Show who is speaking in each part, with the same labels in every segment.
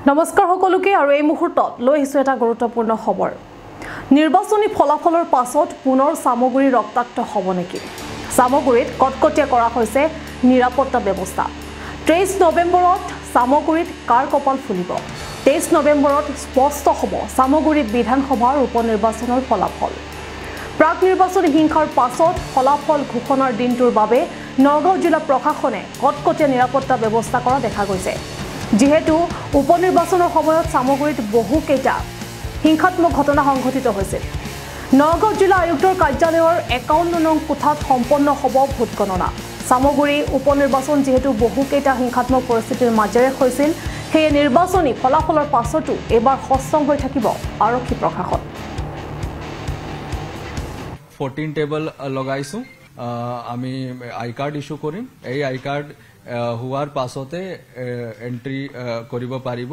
Speaker 1: নমস্কাৰ সকলোকে আৰু এই মুহূৰ্তত লৈ আহিছো এটা গুৰুত্বপূৰ্ণ খবৰ। নিৰ্বাচনী ফলাফলৰ পাছত পুনৰ সামগ্ৰী ৰক্তাক্ত হ'ব নেকি? সামগ্ৰীত কটকটীয়া কৰা হৈছে নিৰাপত্তা ব্যৱস্থা। 23 নৱেম্বৰত সামগ্ৰীত কাৰ কপাল ফুলিব? 23 নৱেম্বৰত স্পষ্ট হ'ব সামগ্ৰী বিধানসভাৰ উপনিৰ্বাচনৰ ফলাফল। প্ৰাক নিৰ্বাচনী হিংসাৰ পাছত ফলাফল ঘোষণাৰ দিনটোৰ বাবে নগাঁও জিলা প্ৰশাসনে কটকটীয়া নিৰাপত্তা ব্যৱস্থা কৰা দেখা গৈছে। যেহেতু উপনিৰ্বাচনৰ সময়ত সামগ্ৰীত বহু কেইটা হিংসাত্মক ঘটনা সংঘটিত হৈছিল। নগাঁও জিলা আয়ুক্তৰ কাৰ্যালয়ৰ 51 নং কোঠাত সম্পন্ন হ'ব ভোট গণনা। সামগ্ৰী উপনিৰ্বাচন যেহেতু বহু কেইটা হিংসাত্মক পৰিস্থিতিৰ মাজেৰে হৈছিল, সেয়ে নিৰ্বাচনী ফলাফলৰ পাছতো এবাৰ সষ্টম হৈ থাকিব আৰক্ষী প্ৰশাসন।
Speaker 2: 14 টেবল লগাইছো, আমি আই কাৰ্ড ইস্যু কৰিম। এই আই কাৰ্ড হোৱাৰ পাছতে এন্ট্ৰি কৰিব পাৰিব।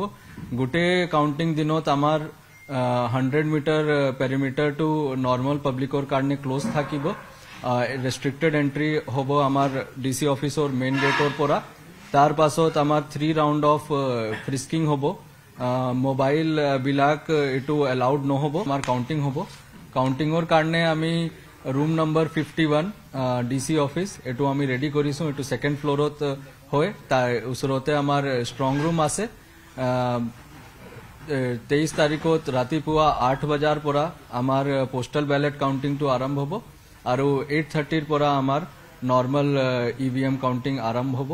Speaker 2: গোটেই কাউন্টিং দিনত আমাৰ 100 মিটাৰ পেৰিমিটাৰ টু নৰ্মেল পাব্লিকৰ কাৰণে ক্লোজ থাকিব। ৰেষ্ট্ৰিক্টেড এন্ট্ৰি হ'ব আমাৰ ডিসি অফিচৰ মেইন গেটৰ পৰা। তাৰ পাছত আমাৰ 3 ৰাউণ্ড অফ ফ্ৰিস্কিং হ'ব। মোবাইল বিলাক এটো এলাউড নহ'ব। আমাৰ কাউন্টিং হ'ব। কাউন্টিঙৰ কাৰণে আমি ৰুম নম্বৰ 51 ডিসি অফিস এটো আমি ৰেডি কৰিছো। এটো সেকেন্ড ফ্লোৰত হয়। তাৰ ওচৰতে আমাৰ ষ্ট্ৰং ৰুম আছে। 23 তাৰিখত ৰাতিপুৱা 8 বজাৰ পৰা আমাৰ পোষ্টেল বেলেট কাউন্টিংটো আৰম্ভ হ'ব আৰু 8:30 পৰা আমাৰ নৰ্মেল ইভিএম কাউন্টিং আৰম্ভ হ'ব।